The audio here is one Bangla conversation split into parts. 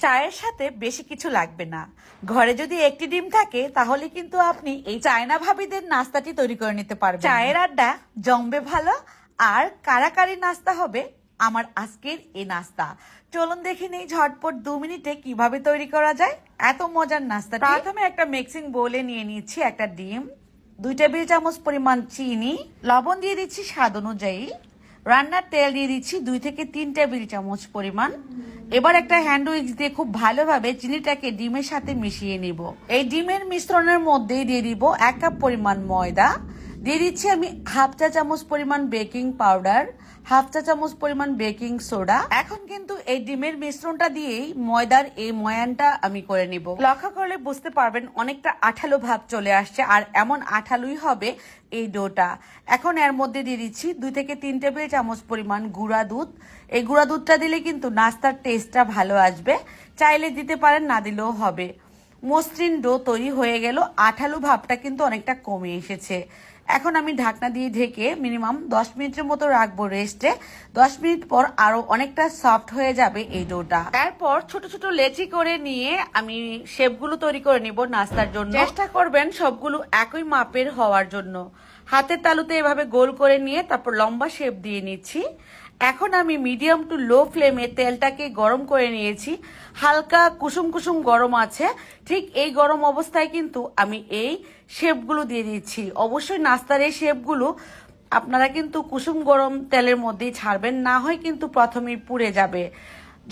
চায়ের সাথে বেশি কিছু লাগবে না। ঘরে যদি একটি ডিম থাকে তাহলে কিন্তু আপনি এই চায়না ভাবিদের নাস্তাটি তৈরি করে নিতে পারবেন। চায়ের আড্ডা জমবে ভালো, আর কারাকারি নাস্তা হবে আমার আজকের এই নাস্তা। চলুন দেখে নেই ঝটপট 2 মিনিটে কিভাবে তৈরি করা যায় এত মজার নাস্তা। প্রথমে একটা মিক্সিং বোলে নিয়ে নিচ্ছি একটা ডিম, 2 টেবিল চামচ পরিমাণ চিনি, লবণ দিয়ে দিচ্ছি স্বাদ অনুযায়ী, রান্নার তেল দিয়ে দিচ্ছি 2 থেকে 3 টেবিল চামচ পরিমাণ। এবার একটা হ্যান্ড উইক্স দিয়ে খুব ভালোভাবে চিনিটাকে ডিমের সাথে মিশিয়ে নিব। এই ডিমের মিশ্রণের মধ্যে দিয়ে দিব 1 কাপ পরিমাণ ময়দা, দিয়ে দিচ্ছি আমি হাফ চা চামচ পরিমাণ বেকিং পাউডার, হাফ চা চামচ পরিমাণ বেকিং সোডা। এখন কিন্তু এই ডিমের মিশ্রণটা দিয়েই ময়দার এই ময়ানটা আমি করে নিব। লক্ষ্য করলে বুঝতে পারবেন অনেকটা আঠালো ভাব চলে আসছে, আর এমন আঠালোই হবে এই ডোটা। এখন এর মধ্যে দিয়ে দিচ্ছি 2 থেকে 3 টেবিল চামচ পরিমাণ গুঁড়া দুধ। এই গুঁড়া দুধটা দিলে কিন্তু নাস্তার টেস্টটা ভালো আসবে, চাইলে দিতে পারেন, না দিলেও হবে। মসৃণ ডো তৈরি হয়ে গেল, আঠালো ভাবটা কিন্তু অনেকটা কমে এসেছে। এখন আমি ঢাকনা দিয়ে ঢেকে মিনিমাম 10 মিনিটের মতো রাখবো রেস্টে। 10 মিনিট পর আরো অনেকটা সফট হয়ে যাবে এই ডোটা। তারপর ছোট ছোট লেচি করে নিয়ে আমি শেপগুলো তৈরি করে নিব নাস্তার জন্য। চেষ্টা করবেন সবগুলো একই মাপের হওয়ার জন্য। হাতের তালুতে এভাবে গোল করে নিয়ে তারপর লম্বা শেপ দিয়ে নিচ্ছি। এখন আমি মিডিয়াম টু লো ফ্লেমে তেলটাকে গরম করে নিয়েছি, হালকা কুসুম কুসুম গরম আছে। ঠিক এই গরম অবস্থায় কিন্তু আমি এই শেপগুলো দিয়ে দিচ্ছি। অবশ্যই নাস্তার এই শেপগুলো আপনারা কিন্তু কুসুম গরম তেলের মধ্যেই ছাড়বেন, না হয় কিন্তু প্রথমেই পুড়ে যাবে।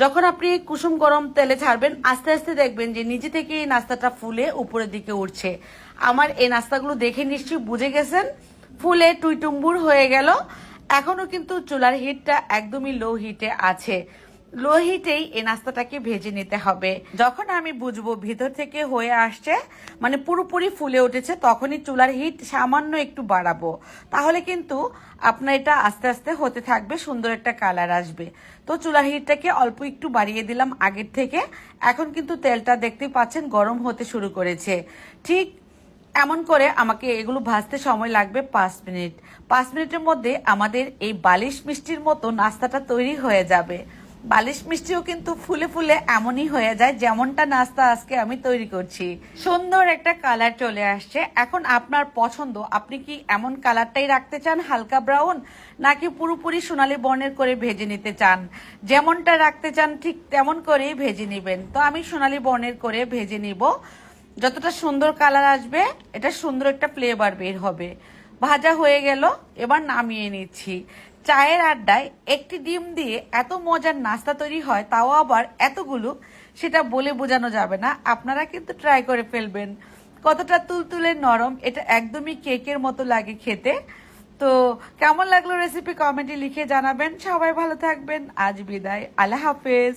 যখন আপনি কুসুম গরম তেলে ছাড়বেন আস্তে আস্তে দেখবেন যে নিজে থেকে এই নাস্তাটা ফুলে উপরের দিকে উঠছে। আমার এই নাস্তাগুলো দেখে নিশ্চয়ই বুঝে গেছেন, ফুলে টুইটুম্বুর হয়ে গেল। এখনো কিন্তু চুলার হিটটা একদমই লো হিটে আছে। লো হিটেই এই নাস্তাটাকে ভেজে নিতে হবে। যখন আমি বুঝবো ভিতর থেকে হয়ে আসছে, মানে পুরোপুরি ফুলে উঠেছে, তখনই চুলার হিট সামান্য একটু বাড়াবো। তাহলে কিন্তু আপনার এটা আস্তে আস্তে হতে থাকবে, সুন্দর একটা কালার আসবে। তো চুলার হিটটাকে অল্প একটু বাড়িয়ে দিলাম আগের থেকে। এখন কিন্তু তেলটা দেখতে পাচ্ছেন গরম হতে শুরু করেছে। ঠিক এমন করে আমাকে এগুলো ভাজতে সময় লাগবে 5 মিনিট। 5 মিনিটের মধ্যে আমাদের এই বালিশ মিষ্টির মতো নাস্তাটা তৈরি হয়ে যাবে। বালিশ মিষ্টিও কিন্তু ফুলে ফুলে এমনই হয়ে যায় যেমনটা নাস্তা আজকে আমি তৈরি করছি। সুন্দর একটা কালার চলে আসছে। এখন আপনার পছন্দ, আপনি কি এমন কালারটাই রাখতে চান হালকা ব্রাউন, নাকি পুরোপুরি সোনালী বর্ণের করে ভেজে নিতে চান? যেমনটা রাখতে চান ঠিক তেমন করেই ভেজে নেবেন। তো আমি সোনালী বর্ণের করে ভেজে নিব। যতটা সুন্দর কালার আসবে এটা সুন্দর একটা ফ্লেভার বের হবে। ভাজা হয়ে গেল, এবার নামিয়ে নিচ্ছি। চায়ের আড্ডায় একটি ডিম দিয়ে এত মজার নাস্তা তৈরি হয়, তাও আবার এতগুলো, সেটা বলে বোঝানো যাবে না। আপনারা কিন্তু ট্রাই করে ফেলবেন। কতটা তুলতুলে নরম, এটা একদমই কেকের মতো লাগে খেতে। তো কেমন লাগলো রেসিপি কমেন্টে লিখে জানাবেন। সবাই ভালো থাকবেন। আজ বিদায়, আল্লাহ হাফেজ।